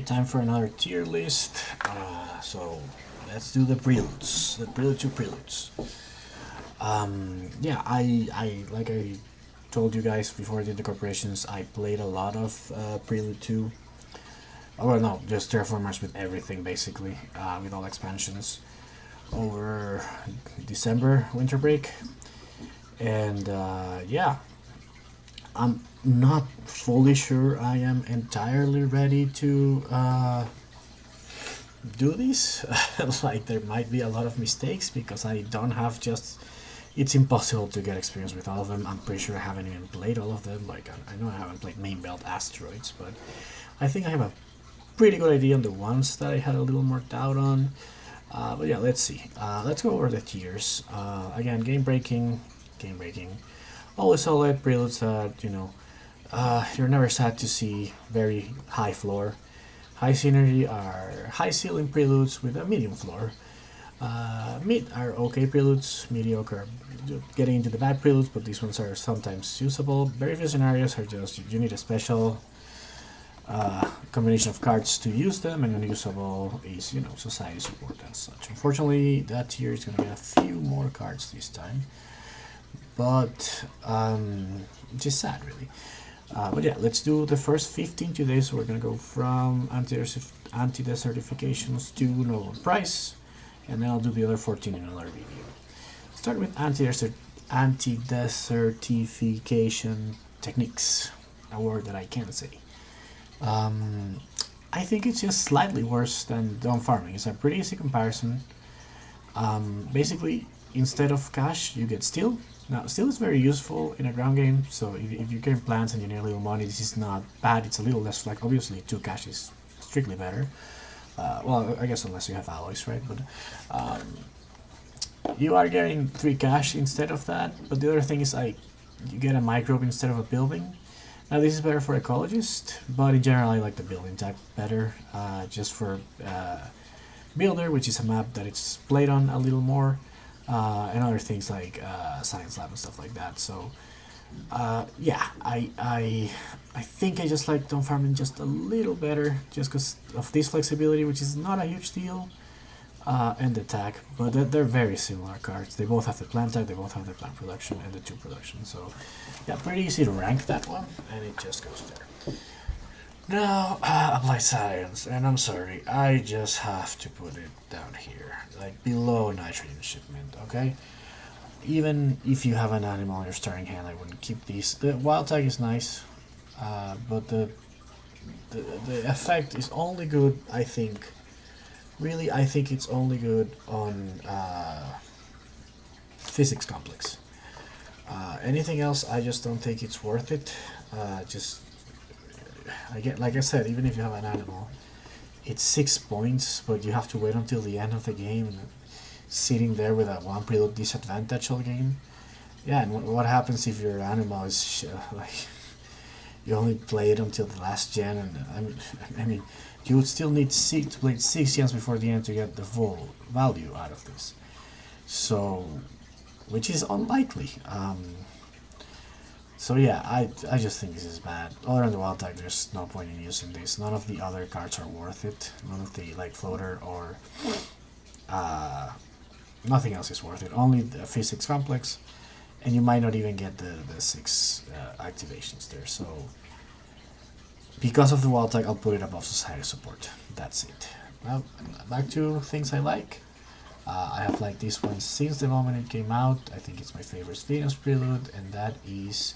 time for another tier list. So let's do the preludes, the prelude to preludes. Yeah, I like I told you guys before I did the corporations, I played a lot of Prelude 2. Oh, well, no, just Terraformers with everything basically, with all expansions over December winter break, and yeah, I'm not fully sure I am entirely ready to do this. Like there might be a lot of mistakes because I don't have just. It's impossible to get experience with all of them. I'm pretty sure I haven't even played all of them. Like I know I haven't played main belt Asteroids, but I think I have a pretty good idea on the ones that I had a little more doubt on. But yeah, let's see. Let's go over the tiers. Again, game breaking. Always solid preludes that you're never sad to see. Very high floor. High synergy are high ceiling preludes with a medium floor. Mid are okay preludes, mediocre getting into the bad preludes, but these ones are sometimes usable. Very few scenarios are just you need a special combination of cards to use them, and unusable is society support and such. Unfortunately, that tier is going to get a few more cards this time, but just sad really. But yeah, let's do the first 15 today. So we're going to go from anti-desertifications to Nobel Prize, and then I'll do the other 14 in another video. Start with anti-desertification techniques, a word that I can't say. I think it's just slightly worse than Dawn Farming. It's a pretty easy comparison. Basically, instead of cash, you get steel. Now, steel is very useful in a ground game, so if you get plants and you need a little money, this is not bad. It's a little less like obviously 2 cash is strictly better. Well, I guess unless you have alloys, right? But you are getting 3 cash instead of that. But the other thing is you get a microbe instead of a building. Now this is better for ecologists, but in general I like the building type better. Just for builder, which is a map that it's played on a little more, and other things like science lab and stuff like that. So yeah, I think I just like Dawn Farming just a little better, just because of this flexibility, which is not a huge deal, and the attack, but they're very similar cards. They both have the plant type, they both have the plant production and the 2 production, so yeah, pretty easy to rank that one, and it just goes there. Now, apply science, and I'm sorry, I just have to put it down here, like below nitrogen shipment, okay? Even if you have an animal in your starting hand, I wouldn't keep these. The wild tag is nice, but the effect is only good, I think. Really, I think it's only good on physics complex. Anything else, I just don't think it's worth it. Like I said, even if you have an animal, it's 6 points, but you have to wait until the end of the game, sitting there with a 1 prelude disadvantage all game. Yeah, and what happens if your animal is like you only play it until the last gen, and I mean, you would still need to play 6 gens before the end to get the full value out of this. So, which is unlikely. So yeah, I just think this is bad. Other than the wild type, there's no point in using this. None of the other cards are worth it. None of the like floater or nothing else is worth it. Only the physics complex, and you might not even get the 6 activations there. So because of the wild type, I'll put it above society support. That's it. Well, back to things I like. I have liked this one since the moment it came out. I think it's my favorite Venus prelude, and that is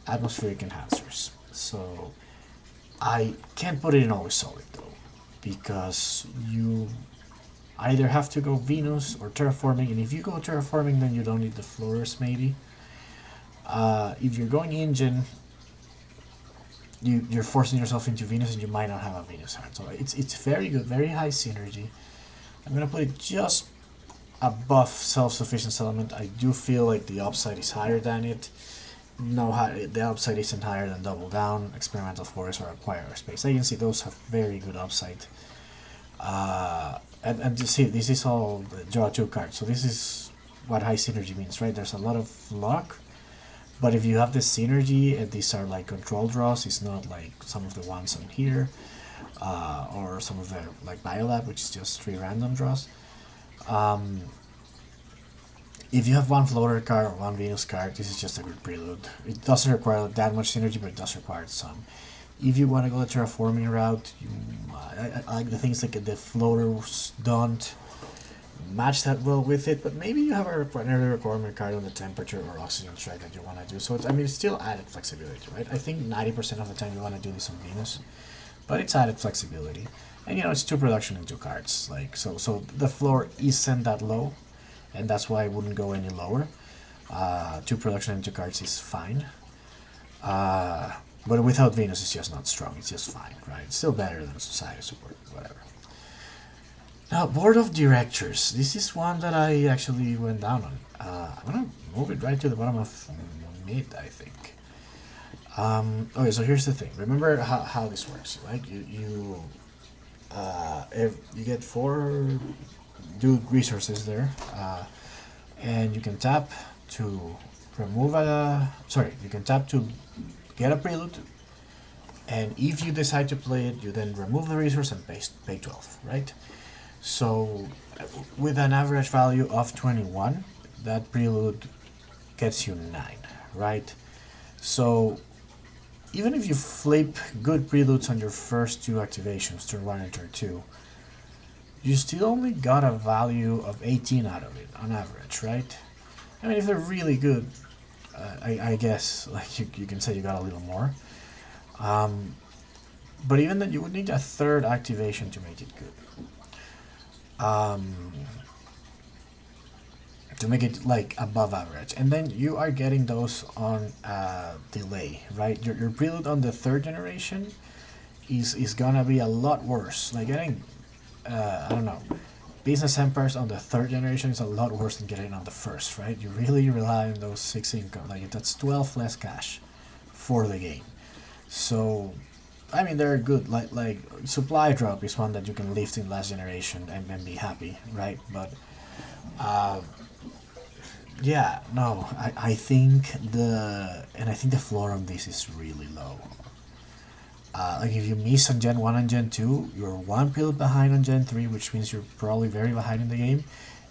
atmospheric enhancers. So I can't put it in always solid though, because you either have to go Venus or terraforming, and if you go terraforming, then you don't need the floors maybe. If you're going engine, you're forcing yourself into Venus, and you might not have a Venus hand. So it's very good, very high synergy. I'm gonna put it just above self-sufficient settlement. I do feel like the upside is higher than it. No, the upside isn't higher than Double Down, Experimental Forest, or Acquire Space Agency. Those have very good upside. And you see, this is all the draw 2 cards. So this is what high synergy means, right? There's a lot of luck, but if you have the synergy, and these are like control draws, it's not like some of the ones on here. or some of the like Biolab, which is just 3 random draws. Um, if you have 1 floater card or 1 Venus card, this is just a good prelude. It doesn't require that much synergy, but it does require some. If you want to go the terraforming route, I like the things like the floaters don't match that well with it, but maybe you have a early requirement card on the temperature or oxygen strike that you want to do. So it's, I mean, it's still added flexibility, right? I think 90% of the time you want to do this on Venus, but it's added flexibility. And it's 2 production and 2 cards, like so the floor isn't that low, and that's why I wouldn't go any lower. 2 production and 2 cards is fine. But without Venus, it's just not strong. It's just fine, right? It's still better than society support, whatever. Now, board of directors. This is one that I actually went down on. I'm gonna move it right to the bottom of mid, I think. Okay, so here's the thing. Remember how this works, right? You get 4 dude resources there, and you can tap to remove a. Sorry, you can tap to get a prelude, and if you decide to play it, you then remove the resource and pay 12, right? So with an average value of 21, that prelude gets you 9, right? So even if you flip good preludes on your first 2 activations, turn 1 and turn 2, you still only got a value of 18 out of it on average, right? I mean, if they're really good, I guess like you can say you got a little more. But even then, you would need a 3rd activation to make it good. To make it like above average, and then you are getting those on delay, right? Your prelude on the 3rd generation is gonna be a lot worse. Like getting I don't know, business empires on the 3rd generation is a lot worse than getting on the 1st, right? You really rely on those 6 income, like that's 12 less cash for the game. So I mean, they're good. Like supply drop is one that you can lift in last generation and be happy, right? But yeah, no, I think the floor on this is really low. Like if you miss on Gen 1 and Gen 2, you're 1 prelude behind on Gen 3, which means you're probably very behind in the game.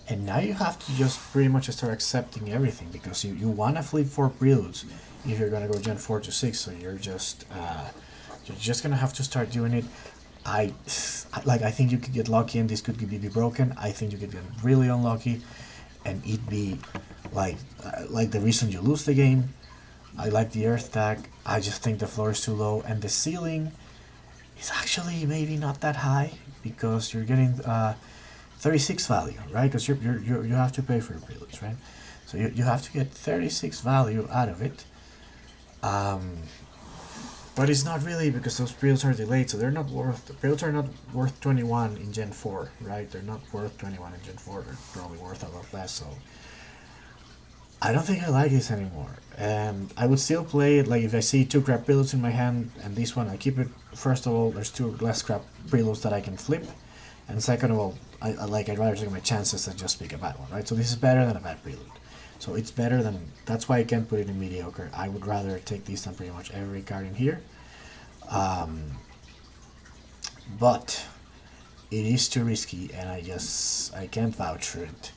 And now you have to just pretty much start accepting everything, because you want to flip 4 preludes if you're going to go Gen 4 to 6, so you're just gonna have to start doing it. I think you could get lucky and this could be broken. I think you could get really unlucky and it be like the reason you lose the game. I like the earth tag. I just think the floor is too low, and the ceiling is actually maybe not that high, because you're getting 36 value, right? Because you have to pay for your preludes, right? So you have to get 36 value out of it. But it's not really, because those preludes are delayed, so they're not worth. The preludes are not worth 21 in Gen 4, right? They're not worth 21 in Gen 4. They're probably worth a lot less. So I don't think I like this anymore. And I would still play it. Like if I see 2 crap preludes in my hand and this one, I keep it. First of all, there's 2 less crap preludes that I can flip, and second of all, I'd rather take my chances than just pick a bad one, right? So this is better than a bad prelude. So it's better than, that's why I can't put it in mediocre. I would rather take these than pretty much every card in here. But it is too risky, and I can't vouch for it.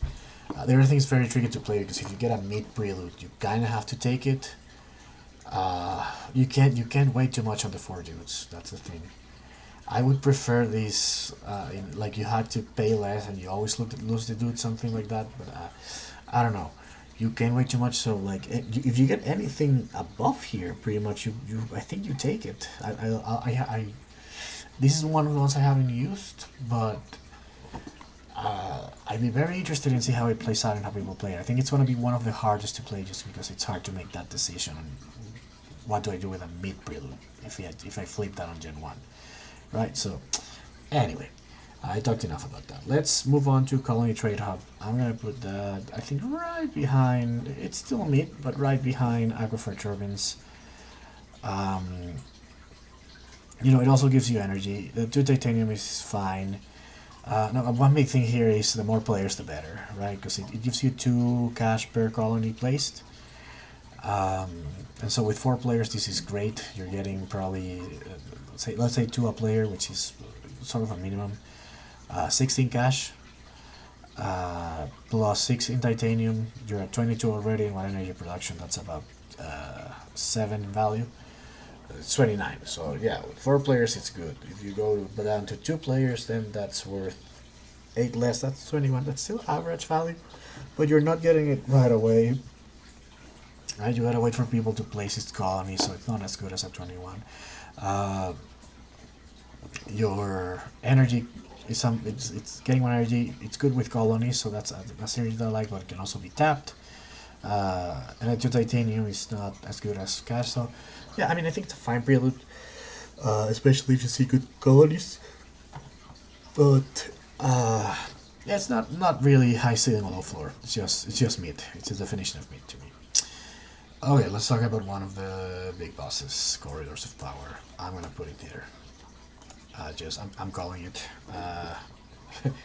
The other thing is very tricky to play, because if you get a mid prelude, you kind of have to take it. You can't wait too much on the 4 dudes. That's the thing. I would prefer this, like you had to pay less and you always lose the dude, something like that. But I don't know. You can wait too much, so like if you get anything above here, pretty much I think you take it. This is one of the ones I haven't used, but I'd be very interested in see how it plays out and how people play it. I think it's going to be one of the hardest to play, just because it's hard to make that decision. And what do I do with a mid prelude if I flip that on Gen 1, right? So anyway, I talked enough about that. Let's move on to Colony Trade Hub. I'm going to put that, I think, right behind, it's still mid, but right behind Aquifer Turbines. It also gives you energy. The 2 titanium is fine. No, one big thing here is the more players, the better, right? Because it gives you 2 cash per colony placed. And so with 4 players, this is great. You're getting probably, let's say 2 a player, which is sort of a minimum. 16 cash, plus 6 in titanium. You're at 22 already in 1 energy production. That's about 7 in value. It's 29. So yeah, with 4 players, it's good. If you go down to 2 players, then that's worth 8 less. That's 21. That's still average value, but you're not getting it right away. Right, you gotta wait for people to place its colony, so it's not as good as a 21. Uh, your energy is it's getting 1 energy. It's good with colonies, so that's energy that I like, but it can also be tapped. And a 2 titanium is not as good as cash, so yeah, I mean I think it's a fine prelude, especially if you see good colonies. But yeah, it's not really high ceiling or low floor. It's just mid. It's the definition of mid to me. Okay, let's talk about one of the big bosses, Corridors of Power. I'm gonna put it here. I'm calling it.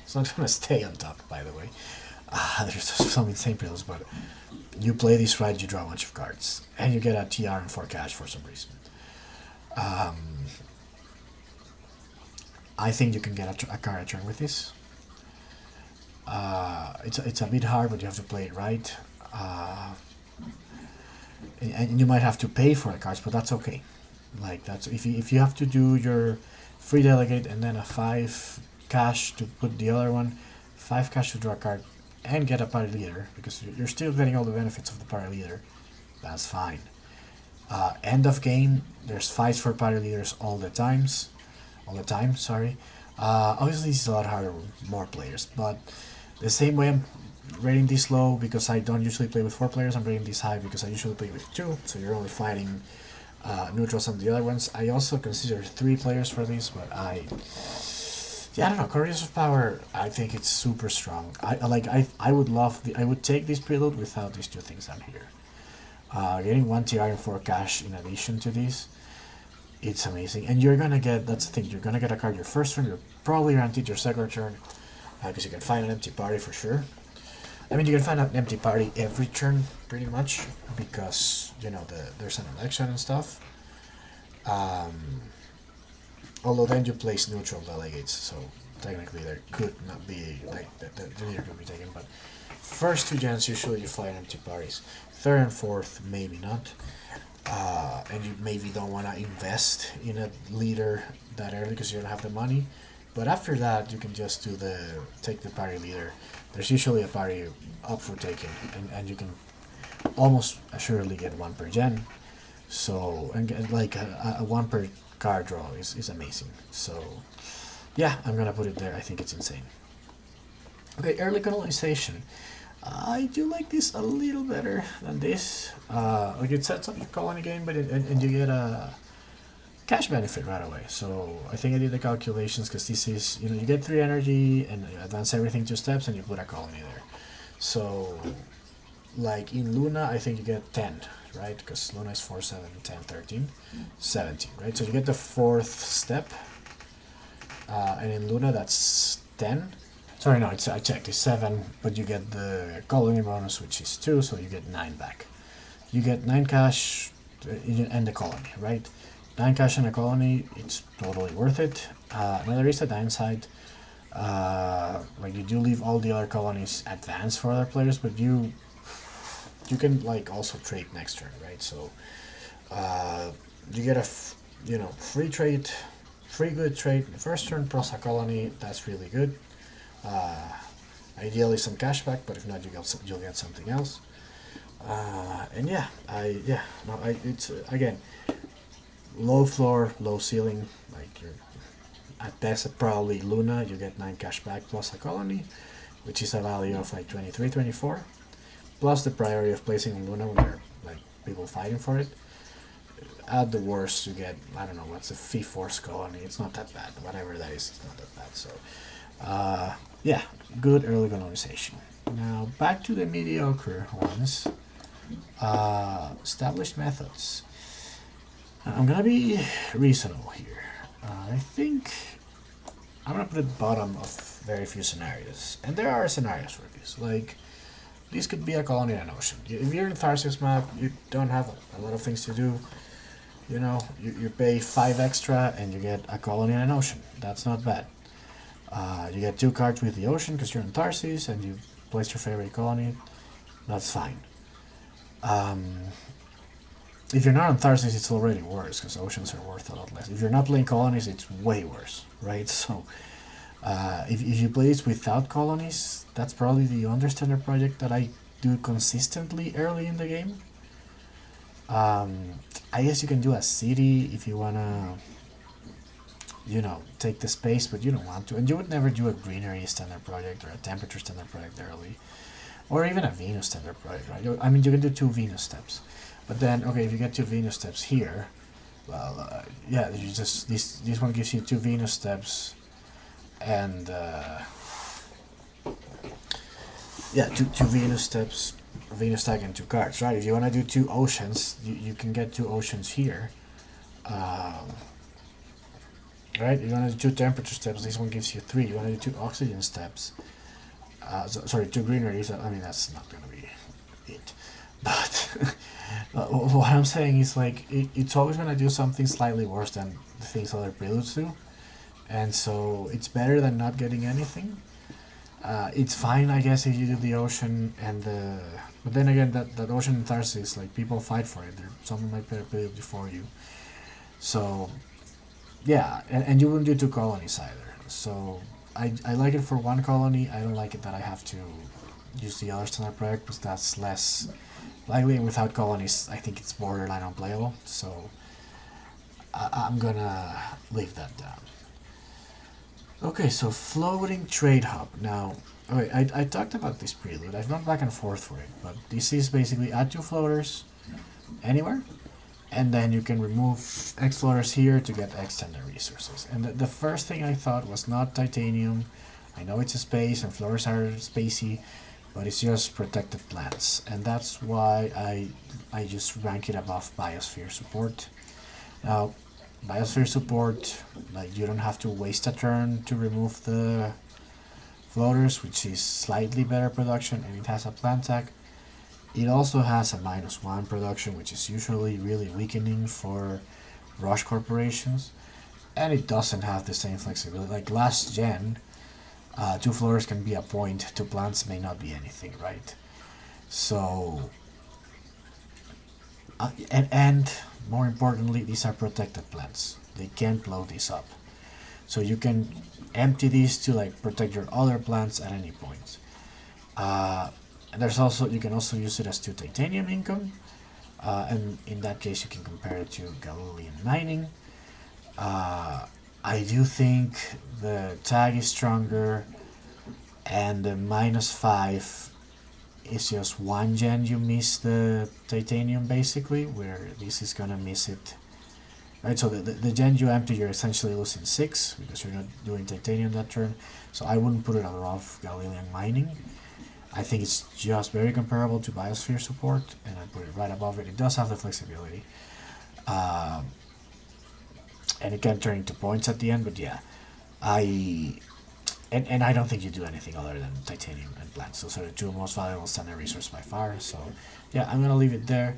It's not gonna stay on top, by the way. There's some insane pills, but you play this right, you draw a bunch of cards, and you get a TR and 4 cash for some reason. I think you can get a card a turn with this. It's a bit hard, but you have to play it right. And you might have to pay for the cards, but that's okay. Like that's if you have to do your free delegate and then a 5 cash to put the other one, 5 cash to draw a card and get a party leader, because you're still getting all the benefits of the party leader. That's fine. End of game, there's fights for party leaders all the time. Sorry. Obviously, this is a lot harder with more players, but the same way I'm rating this low because I don't usually play with 4 players. I'm rating this high because I usually play with 2, so you're only fighting neutrals on the other ones. I also consider 3 players for this, but I don't know. Corridors of Power, I think it's super strong. I would take this prelude without these 2 things on here. Getting 1 TR and 4 cash in addition to this, it's amazing. And you're gonna get, that's the thing, you're gonna get a card your first turn. You're probably guaranteed your second turn, because you can find an empty party for sure. I mean, you can find an empty party every turn, pretty much, because, there's an election and stuff. Although then you place neutral delegates, so technically there could not be, the leader could be taken, but first 2 gens, usually you find empty parties. 3rd and 4th, maybe not. And you maybe don't want to invest in a leader that early because you don't have the money. But after that, you can just take the party leader. There's usually a party up for taking, and you can almost assuredly get 1 per gen. So, and get like a 1 per card draw is amazing. So, yeah, I'm gonna put it there. I think it's insane. Okay, early colonization. I do like this a little better than this. Like it sets up your colony game, but and you get a cash benefit right away. So I think I did the calculations because this is, you get 3 energy and advance everything 2 steps and you put a colony there. So like in Luna, I think you get 10, right? Because Luna is 4, 7, 10, 13, 17, right? So you get the 4th step. And in Luna, that's 10. Sorry, no, I checked, it's 7, but you get the colony bonus, which is 2, so you get 9 back. You get 9 cash and the colony, right? 9 cash and a colony, it's totally worth it. Now there is a downside. Like you do leave all the other colonies advanced for other players, but you can like also trade next turn, right? So you get a free trade, free good trade in the first turn plus a colony. That's really good. Ideally some cash back, but if not, you'll get something else. And yeah, it's again low floor, low ceiling. Like you're at best probably Luna, you get 9 cash back plus a colony, which is a value of like 23, 24, plus the priority of placing on Luna when there are like people fighting for it. At the worst, you get, I don't know, what's a 5th force colony. It's not that bad. Whatever that is, it's not that bad. So, yeah, good early colonization. Now, back to the mediocre ones. Established methods. I'm going to be reasonable here. I think I'm going to put it bottom of very few scenarios. And there are scenarios for this. Like, this could be a colony in an ocean. If you're in Tharsis map, you don't have a lot of things to do. You know, you pay 5 extra and you get a colony in an ocean. That's not bad. You get 2 cards with the ocean because you're in Tharsis and you place your favorite colony. That's fine. If you're not on Tharsis, it's already worse because oceans are worth a lot less. If you're not playing colonies, it's way worse, right? So if you play this without colonies, that's probably the understander project that I do consistently early in the game. I guess you can do a city if you wanna, you know, take the space, but you don't want to. And you would never do a greenery standard project or a temperature standard project early, or even a Venus standard project, right? I mean, you can do 2 Venus steps, but then okay, if you get 2 Venus steps here, well, yeah, you just this one gives you 2 Venus steps, and yeah, two Venus steps, Venus tag, and 2 cards, right? If you want to do 2 oceans, you can get 2 oceans here. Right? You want to do 2 temperature steps, this one gives you 3. You want to do 2 oxygen steps. Sorry, 2 greeneries. I mean, that's not going to be it. But what I'm saying is, like, it's always going to do something slightly worse than the things other preludes do. And so it's better than not getting anything. It's fine, I guess, if you do the ocean and the... But then again, that ocean in Tharsis, like, people fight for it. Someone might play a prelude before you. So, yeah, and you wouldn't do 2 colonies either. So, I like it for 1 colony. I don't like it that I have to use the other standard project, because that's less likely. And without colonies, I think it's borderline unplayable. So, I'm gonna leave that down. Okay, so floating trade hub. Now, okay, I talked about this prelude. I've gone back and forth for it, but this is basically add 2 floaters anywhere, and then you can remove X floaters here to get X standard resources. And the first thing I thought was not titanium. I know it's a space and floaters are spacey, but it's just protected plants, and that's why I just rank it above biosphere support. Now, biosphere support, like, you don't have to waste a turn to remove the floaters, which is slightly better production, and it has a plant tag. It also has a -1 production, which is usually really weakening for rush corporations, and it doesn't have the same flexibility. Like last gen, 2 floaters can be a point, 2 plants may not be anything, right? So, and more importantly, these are protected plants. They can't blow these up. So you can empty these to, like, protect your other plants at any point. And there's also, you can also use it as 2 titanium income, and in that case you can compare it to Galilean mining. I do think the tag is stronger, and the -5 is just 1 gen you miss the titanium, basically, where this is gonna miss it. Right, so the gen you empty, you're essentially losing 6 because you're not doing titanium that turn. So I wouldn't put it above Galilean mining. I think it's just very comparable to biosphere support, and I put it right above it. It does have the flexibility, and it can turn into points at the end. But yeah, and I don't think you do anything other than titanium and plants. Those are the 2 most valuable standard resources by far. So yeah, I'm gonna leave it there.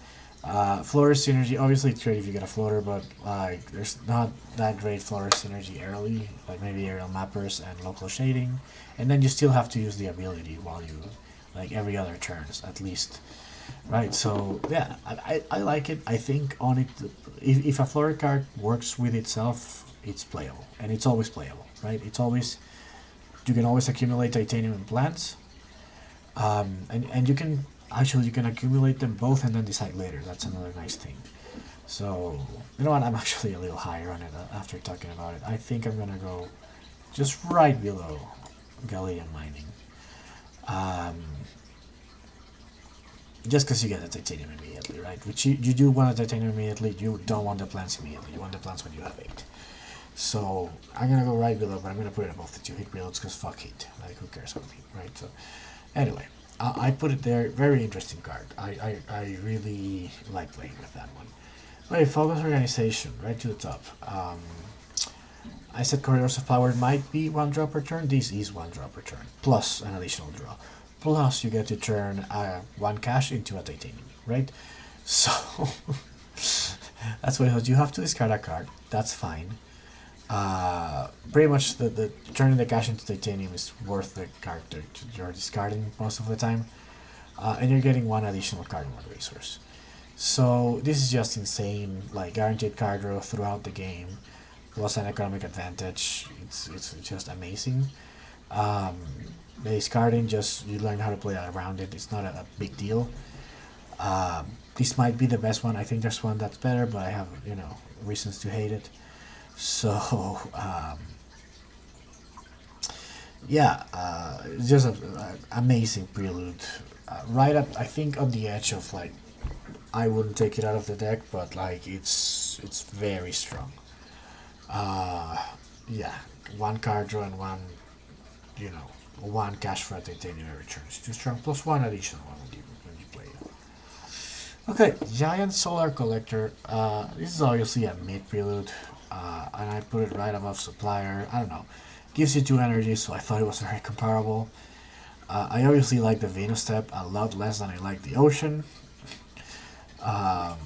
Floater synergy, obviously it's great if you get a floater, but like there's not that great floater synergy early, like maybe aerial mappers and local shading, and then you still have to use the ability while you, like, every other turns at least, right? So yeah, I like it. I think on it, if a floater card works with itself, it's playable, and it's always playable, right? It's always, you can always accumulate titanium and plants, and you can actually, you can accumulate them both and then decide later. That's another nice thing. So, you know what, I'm actually a little higher on it after talking about it. I think I'm gonna go just right below Galilean mining. Just because you get the titanium immediately, right? Which you do want the titanium immediately, you don't want the plants immediately. You want the plants when you have 8. So, I'm gonna go right below, but I'm gonna put it above the 2 heat preludes because fuck heat. Like, who cares about heat, right? So, anyway. I put it there. Very interesting card. I really like playing with that one. Okay, focus organization, right to the top. I said corridors of power might be 1 draw per turn. This is 1 draw per turn, plus an additional draw. plus you get to turn one cash into a titanium, right? So that's what it was. You have to discard a card. That's fine. Pretty much the turning the cash into titanium is worth the card that you're discarding most of the time, and you're getting one additional card in one resource. So this is just insane, like guaranteed card draw throughout the game, plus an economic advantage. It's just amazing. Um, the discarding, just you learn how to play around it. It's not a big deal. This might be the best one. I think there's one that's better, but I have reasons to hate it. So yeah, it's just a amazing prelude. Right up, I think, on the edge of like I wouldn't take it out of the deck, but like it's very strong. Uh, yeah, one card draw and one cash for a titanium every turn. It's too strong. Plus one additional one when you play it. Okay, Giant Solar Collector. This is obviously a mid prelude, and I put it right above Supplier. I don't know. Gives you 2 energy, so I thought it was very comparable. I obviously like the Venus Step a lot less than I like the Ocean. Um,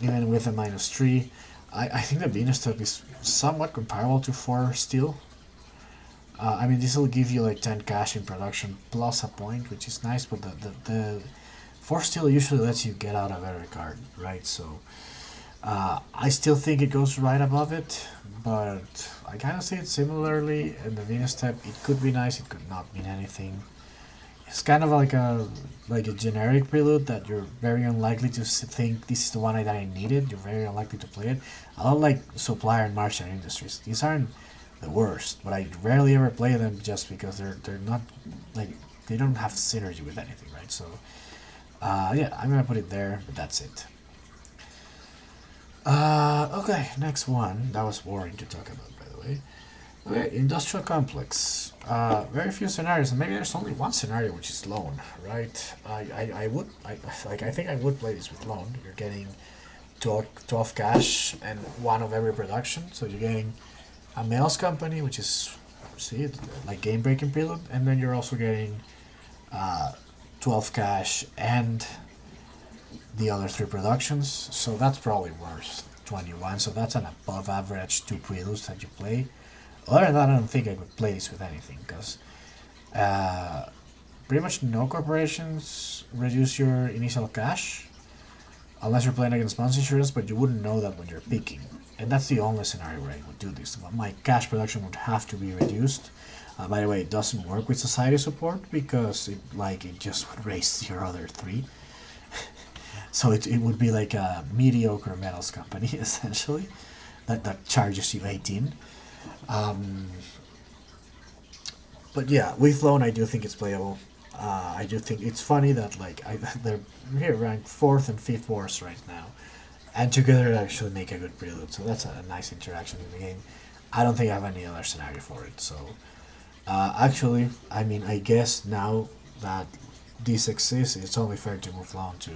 Even with a -3, I think the Venus Step is somewhat comparable to 4 Steel. I mean, this will give you like 10 cash in production plus a point, which is nice, but the 4 Steel usually lets you get out a better card, right? So I still think it goes right above it, but I kind of see it similarly in the Venus Step. It could be nice, it could not mean anything. It's kind of like a generic prelude that you're very unlikely to think this is the one that I needed. You're very unlikely to play it. I don't like Supplier and Martian Industries. These aren't the worst, but I rarely ever play them just because they're not like they don't have synergy with anything, right? So yeah, I'm gonna put it there, but that's it. Okay, next one. That was boring to talk about, by the way. Okay, industrial complex. Very few scenarios, and maybe there's only one scenario, which is loan, right? I think I would play this with loan. You're getting 12 cash and one of every production, so you're getting a Metals company, which is like game breaking prelude, and then you're also getting 12 cash and the other 3 productions, so that's probably worth 21. So that's an above average 2 preludes that you play. Other than that, I don't think I could play this with anything, because pretty much no corporations reduce your initial cash, unless you're playing against Monster Insurance, but you wouldn't know that when you're picking. And that's the only scenario where I would do this. My cash production would have to be reduced. By the way, it doesn't work with society support, because it just would raise your other 3. So it would be like a mediocre Metals company, essentially, that charges you 18. But yeah, with loan, I do think it's playable. I do think it's funny that they're here ranked 4th and 5th worst right now, and together actually make a good prelude. So that's a nice interaction in the game. I don't think I have any other scenario for it. So actually, I mean, I guess now that this exists, it's only fair to move loan to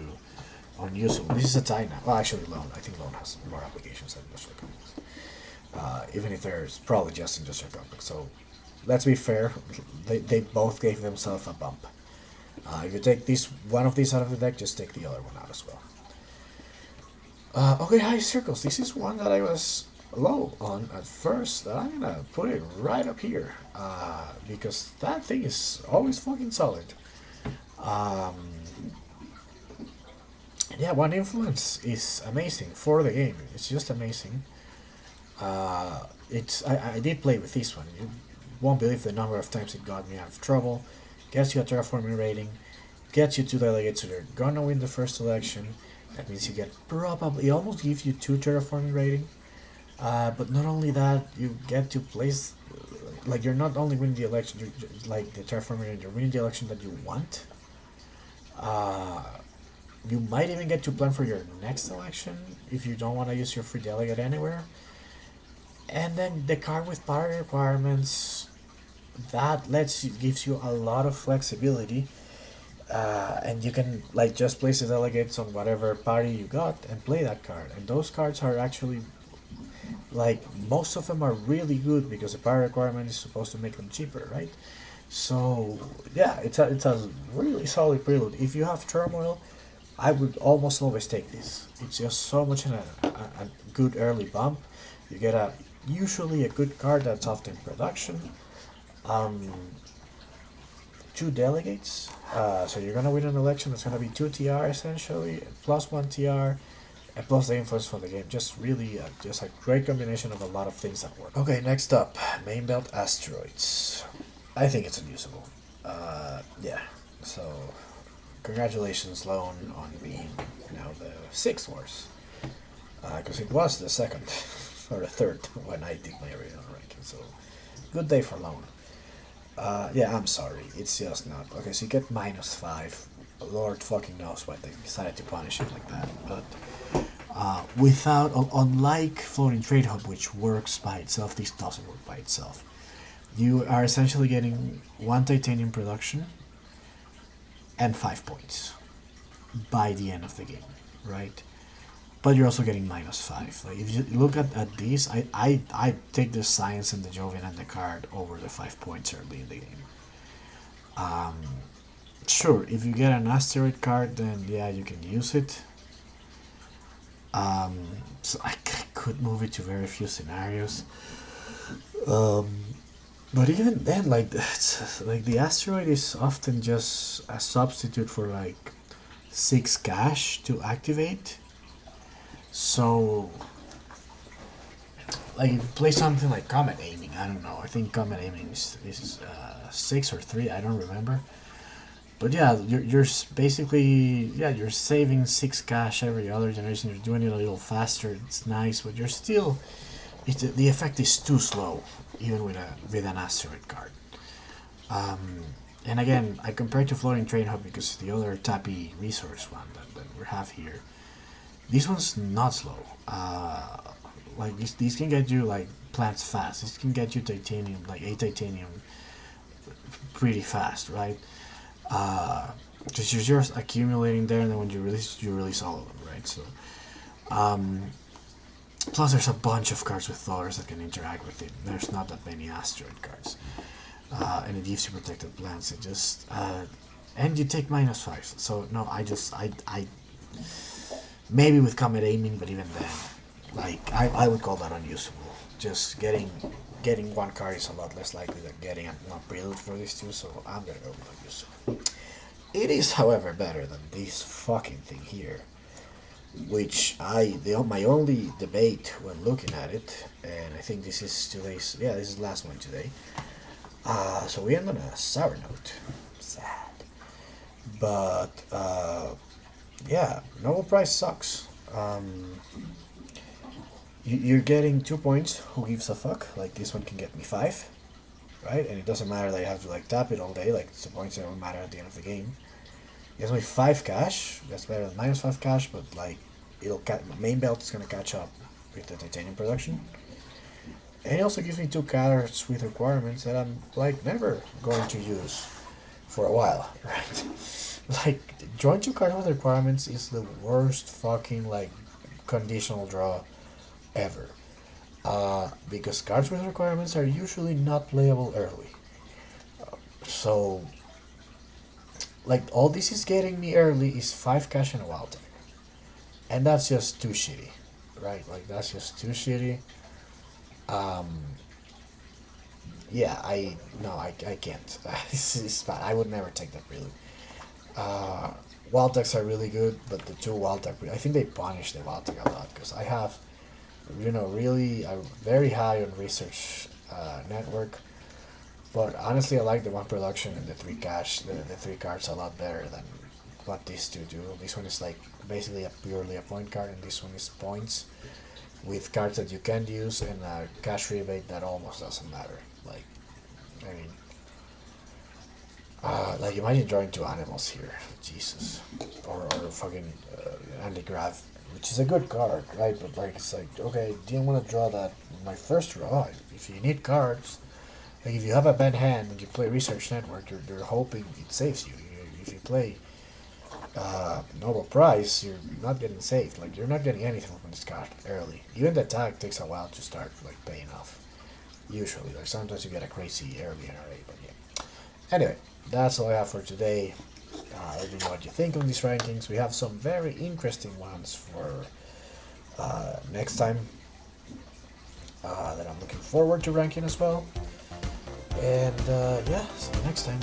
unusable. This is a tie now. Well, actually, loan. I think loan has more applications than industrial complex. Even if there's probably just industrial complex. So let's be fair. They both gave themselves a bump. If you take one of these out of the deck, just take the other one out as well. Okay, high circles. This is one that I was low on at first. I'm gonna put it right up here because that thing is always fucking solid. Yeah, one influence is amazing for the game. It's just amazing. I did play with this one. You won't believe the number of times it got me out of trouble. Gets you a terraforming rating. Gets you 2 delegates, so they're gonna win the first election. That means you get it almost gives you 2 terraforming rating. But not only that, you get to place, like, you're not only winning the election, you're like the terraforming rating, you're winning the election that you want. You might even get to plan for your next election if you don't want to use your free delegate anywhere. And then the card with party requirements, that gives you a lot of flexibility. And you can just place the delegates on whatever party you got and play that card. And those cards are actually most of them are really good because the power requirement is supposed to make them cheaper, right? So yeah, it's a really solid prelude. If you have turmoil, I would almost always take this. It's just so much in a good early bump. You get a usually a good card that's often production. Um, two delegates. So you're gonna win an election. It's gonna be two TR essentially, plus one TR, and plus the influence for the game. Just really, just a great combination of a lot of things that work. Okay, next up, main belt asteroids. I think it's unusable. Yeah. So congratulations, Lone, on being now the sixth worst. Because it was the second or the third when I did my original ranking. So good day for Lone. Yeah, I'm sorry. It's just not. Okay, so you get -5. Lord fucking knows why they decided to punish it like that. But unlike Floating Trade Hub, which works by itself, this doesn't work by itself. You are essentially getting one titanium production and 5 points by the end of the game, right? But you're also getting -5. Like if you look at these, I take the science and the Jovian and the card over the 5 points early in the game. Sure, if you get an asteroid card, then yeah, you can use it. So I could move it to very few scenarios. But even then, like the asteroid is often just a substitute for like 6 cash to activate. So, like if you play something like Comet Aiming, I don't know. I think Comet Aiming is 6 or 3. I don't remember. But yeah, you're basically you're saving 6 cash every other generation. You're doing it a little faster. It's nice, but you're still the effect is too slow, even with an asteroid card. And again, I compare it to Floating Train Hub because the other tappy resource one that we have here, this one's not slow. Like these can get you like plants fast. This can get you titanium, like 8 titanium, pretty fast, right? Because you're just accumulating there, and then when you release all of them, right? So, plus there's a bunch of cards with Thors that can interact with it. There's not that many asteroid cards, and it gives you protected plants. It just and you take -5. So no, I maybe with Comet Aiming, but even then, like I would call that unusable. Just getting one card is a lot less likely than getting one prelude for these two, so I'm gonna go with unusable. It is, however, better than this fucking thing here, which my only debate when looking at it, and I think this is this is the last one today. So we end on a sour note. Sad. But yeah, Nobel Prize sucks. You're getting 2 points. Who gives a fuck? Like this one can get me 5, right? And it doesn't matter that I have to like tap it all day. Like it's the points that don't matter at the end of the game. It gives me 5 cash. That's better than -5 cash, but like main belt is gonna catch up with the titanium production. And it also gives me 2 cards with requirements that I'm like never going to use for a while, right? Like drawing 2 cards with requirements is the worst fucking like conditional draw ever. Because cards with requirements are usually not playable early. So, like, all this is getting me early is 5 cash and a wild type. And that's just too shitty, right? Like, that's just too shitty. Yeah, I can't. This is bad. I would never take that really. Wild decks are really good, but the two wild deck, I think they punish the wild deck a lot because I have really very high on research network. But honestly, I like the one production and the 3 cash, the 3 cards a lot better than what these two do. This one is like basically purely a point card, and this one is points with cards that you can use and a cash rebate that almost doesn't matter. Like, I mean, like imagine drawing 2 animals here, Jesus, or fucking Anti-Grav, which is a good card, right? But like it's like okay, didn't want to draw that my first draw. If you need cards, like if you have a bad hand and you play Research Network, you're hoping it saves you. If you play Nobel Prize, you're not getting saved. Like you're not getting anything from this card early. Even the attack takes a while to start like paying off. Usually, like sometimes you get a crazy early NRA, but yeah. Anyway, that's all I have for today. Let me know what you think on these rankings. We have some very interesting ones for next time that I'm looking forward to ranking as well. And yeah, see you next time.